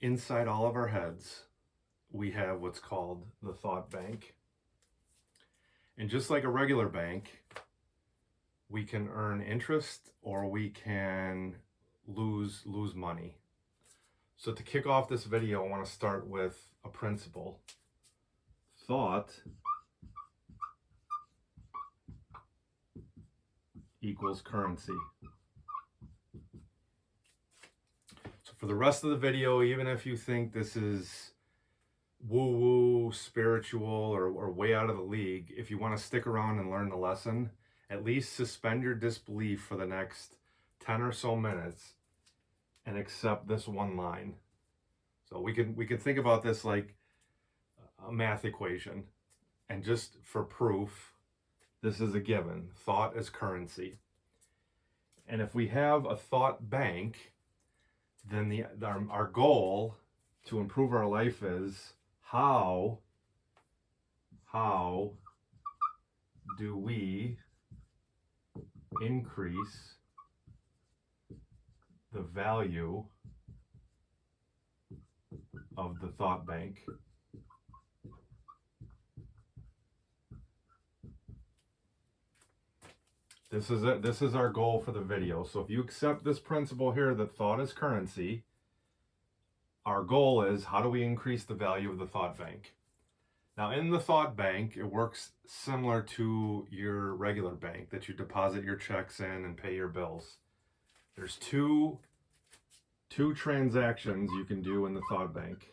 Inside all of our heads, we have what's called the thought bank. And just like a regular bank, we can earn interest or we can lose money. So to kick off this video, I want to start with a principle. Thought equals currency. So for the rest of the video, even if you think this is woo-woo, spiritual, or way out of the league, if you want to stick around and learn the lesson, at least suspend your disbelief for the next 10 or so minutes and accept this one line. So we can think about this like a math equation, and just for proof, this is a given. Thought is currency. And if we have a thought bank, then our goal to improve our life is how do we increase the value of the thought bank. This is our goal for the video. So if you accept this principle here that thought is currency, our goal is how do we increase the value of the thought bank? Now in the thought bank, it works similar to your regular bank that you deposit your checks in and pay your bills. There's two transactions you can do in the thought bank.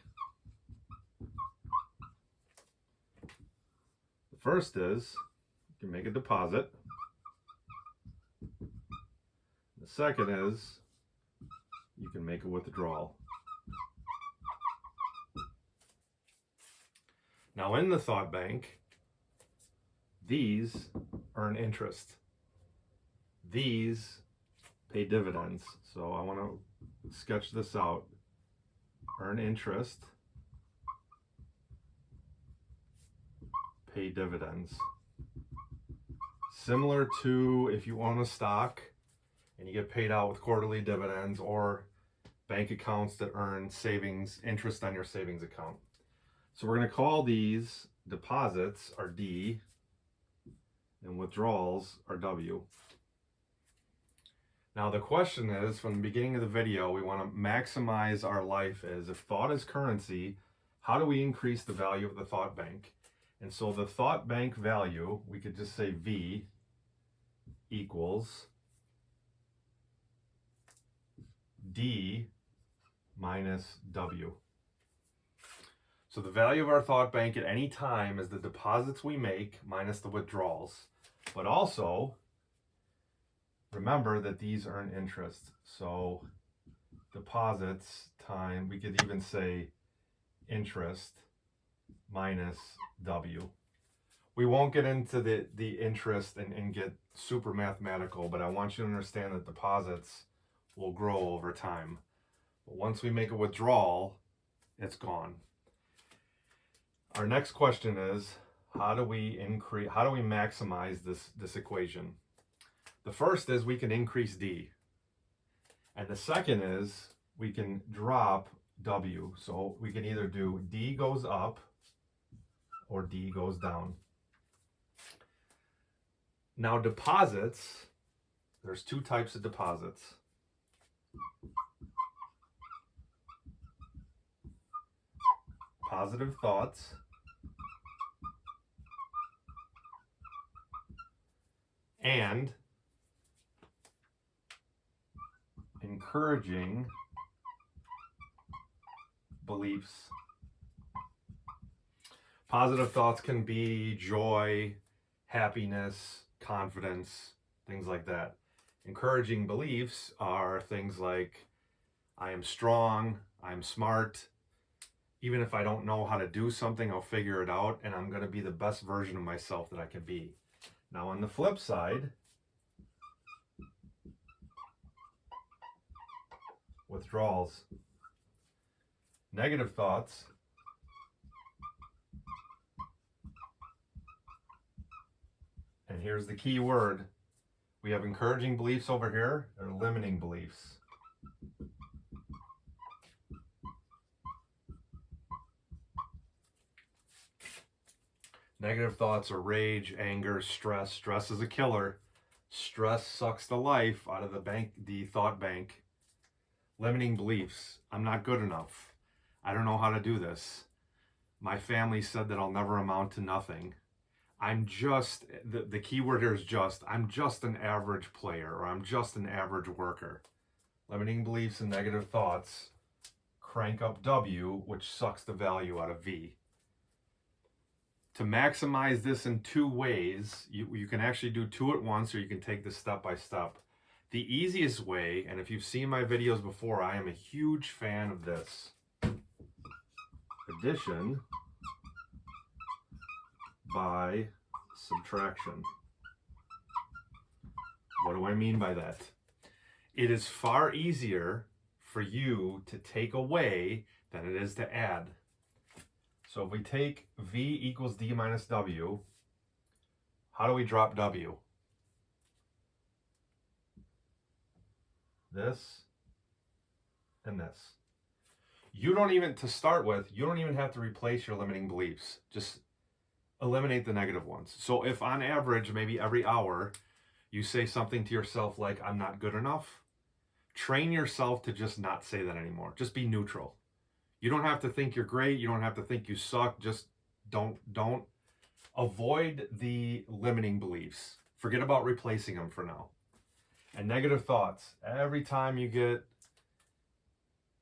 The first is you can make a deposit. The second is you can make a withdrawal. Now in the thought bank, these earn interest. These pay dividends. So I want to sketch this out. Earn interest, pay dividends. Similar to if you own a stock and you get paid out with quarterly dividends, or bank accounts that earn savings interest on your savings account. So we're going to call these deposits are D and withdrawals are W. Now the question is, from the beginning of the video, we want to maximize our life is, if thought is currency, how do we increase the value of the thought bank? And so the thought bank value, we could just say V equals D minus W. So the value of our thought bank at any time is the deposits we make minus the withdrawals. But also, remember that these earn interest. So deposits time, we could even say interest minus W. We won't get into the interest and get super mathematical, but I want you to understand that deposits will grow over time. But once we make a withdrawal, it's gone. Our next question is, how do we maximize this equation? The first is we can increase D. And the second is we can drop W. So we can either do D goes up or D goes down. Now deposits, there's two types of deposits. Positive thoughts and encouraging beliefs. Positive thoughts can be joy, happiness, confidence, things like that. Encouraging beliefs are things like, I am strong, I'm smart, even if I don't know how to do something, I'll figure it out, and I'm going to be the best version of myself that I can be. Now on the flip side, withdrawals. Negative thoughts and here's the key word. We have encouraging beliefs over here, or limiting beliefs. Negative thoughts are rage, anger, stress. Stress is a killer. Stress sucks the life out of the thought bank. Limiting beliefs. I'm not good enough. I don't know how to do this. My family said that I'll never amount to nothing. I'm just, the key word here is just, I'm just an average player, or I'm just an average worker. Limiting beliefs and negative thoughts crank up W, which sucks the value out of V. To maximize this in two ways, you can actually do two at once, or you can take this step by step. The easiest way, and if you've seen my videos before, I am a huge fan of this. Addition by subtraction. What do I mean by that? It is far easier for you to take away than it is to add. So if we take V equals D minus W, how do we drop W? This and this. You don't even, to start with, you don't even have to replace your limiting beliefs. Just eliminate the negative ones. So if on average, maybe every hour, you say something to yourself like, I'm not good enough, train yourself to just not say that anymore. Just be neutral. You don't have to think you're great. You don't have to think you suck. Just don't avoid the limiting beliefs. Forget about replacing them for now. And negative thoughts. Every time you get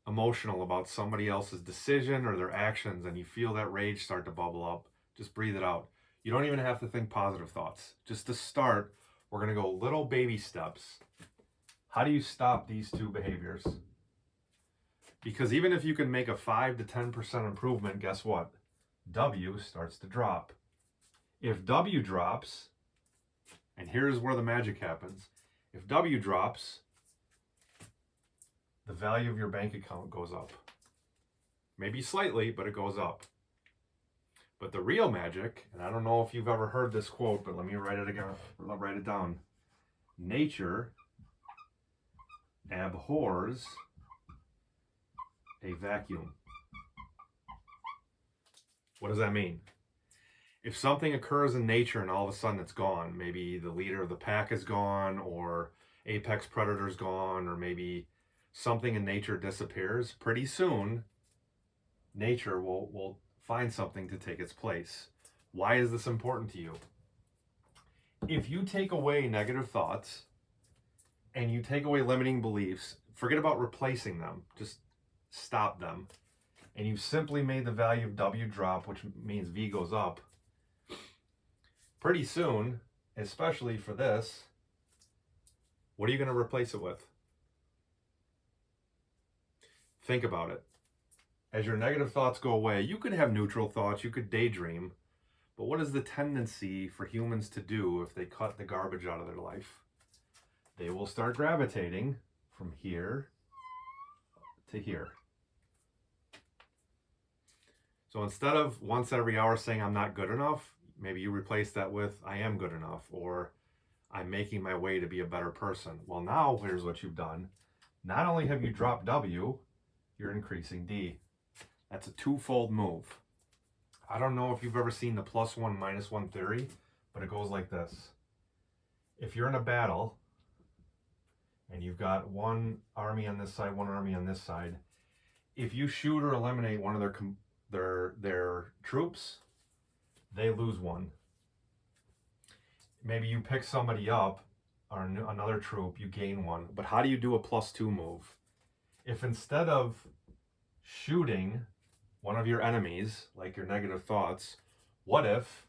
emotional about somebody else's decision or their actions and you feel that rage start to bubble up, just breathe it out. You don't even have to think positive thoughts. Just to start, we're going to go little baby steps. How do you stop these two behaviors? Because even if you can make a 5 to 10% improvement, guess what? W starts to drop. If W drops, and here's where the magic happens. If W drops, the value of your bank account goes up. Maybe slightly, but it goes up. But the real magic, and I don't know if you've ever heard this quote, but let me write it again. Write it down. Nature abhors a vacuum. What does that mean? If something occurs in nature and all of a sudden it's gone, maybe the leader of the pack is gone, or apex predator's gone, or maybe something in nature disappears, pretty soon nature will find something to take its place. Why is this important to you? If you take away negative thoughts and you take away limiting beliefs, forget about replacing them. Just stop them. And you've simply made the value of W drop, which means V goes up. Pretty soon, especially for this, what are you going to replace it with? Think about it. As your negative thoughts go away, you could have neutral thoughts, you could daydream, but what is the tendency for humans to do if they cut the garbage out of their life? They will start gravitating from here to here. So instead of once every hour saying I'm not good enough, maybe you replace that with I am good enough, or I'm making my way to be a better person. Well, now here's what you've done. Not only have you dropped W, you're increasing D. That's a twofold move. I don't know if you've ever seen the +1 -1 theory, but it goes like this. If you're in a battle and you've got one army on this side, one army on this side, if you shoot or eliminate one of their troops, they lose one. Maybe you pick somebody up or another troop, you gain one. But how do you do a +2 move? If instead of shooting one of your enemies, like your negative thoughts, what if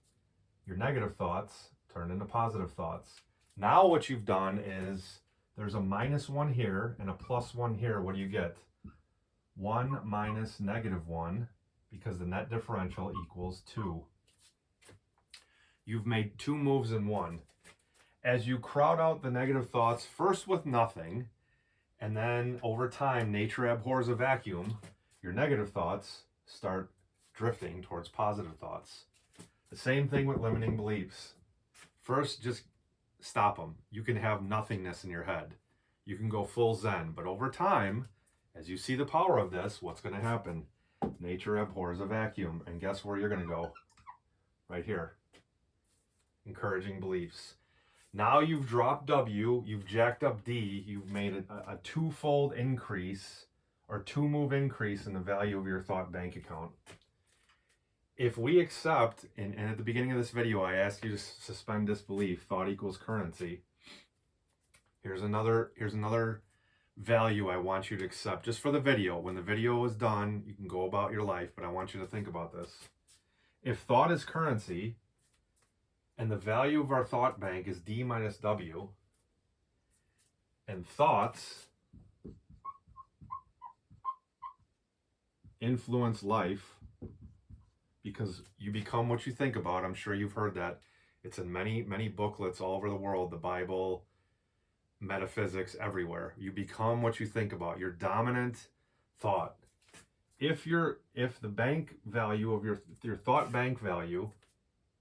your negative thoughts turn into positive thoughts? Now what you've done is there's a -1 here and a +1 here. What do you get? 1 minus -1, because the net differential equals 2. You've made 2 moves in one. As you crowd out the negative thoughts, first with nothing, and then over time, nature abhors a vacuum, your negative thoughts start drifting towards positive thoughts. The same thing with limiting beliefs. First, just stop them. You can have nothingness in your head. You can go full Zen, but over time, as you see the power of this, what's going to happen? Nature abhors a vacuum, and guess where you're going to go? Right here. encouraging beliefs. Now you've dropped W, you've jacked up D, you've made a twofold increase or two-move increase in the value of your thought bank account. If we accept, and at the beginning of this video, I asked you to suspend disbelief, thought equals currency. Here's another value I want you to accept just for the video. When the video is done, you can go about your life, but I want you to think about this. If thought is currency, and the value of our thought bank is D minus W, and thoughts influence life because you become what you think about. I'm sure you've heard that. It's in many, many booklets all over the world, the Bible, metaphysics, everywhere. You become what you think about, your dominant thought. If the bank value of your thought bank value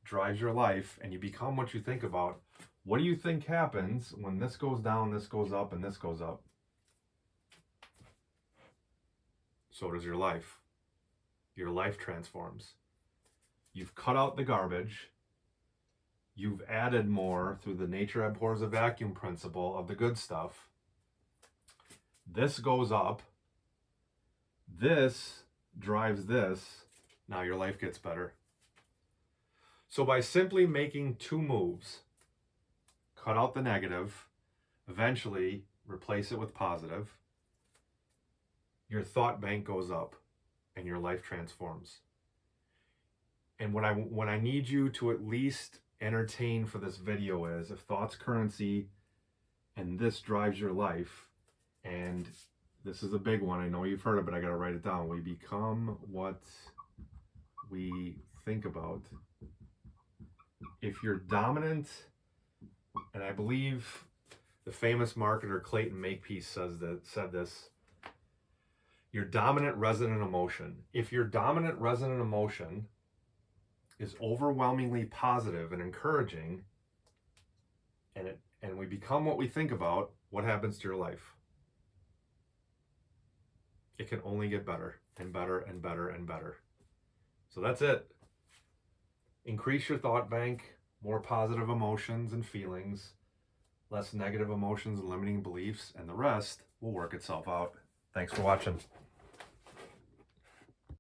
drives your life and you become what you think about, what do you think happens when this goes down, this goes up, and this goes up? So does your life. Your life transforms. You've cut out the garbage. You've added more through the nature abhors a vacuum principle of the good stuff. This goes up. This drives this. Now your life gets better. So by simply making two moves, cut out the negative, eventually replace it with positive, your thought bank goes up and your life transforms. And what I need you to at least entertain for this video is, if thought's currency and this drives your life, and this is a big one, I know you've heard it, but I gotta write it down. We become what we think about. If you're dominant, and I believe the famous marketer Clayton Makepeace said this, your dominant resonant emotion. If your dominant resonant emotion is overwhelmingly positive and encouraging, and we become what we think about, what happens to your life? It can only get better and better and better and better. So that's it. Increase your thought bank, more positive emotions and feelings, less negative emotions and limiting beliefs, and the rest will work itself out. Thanks for watching.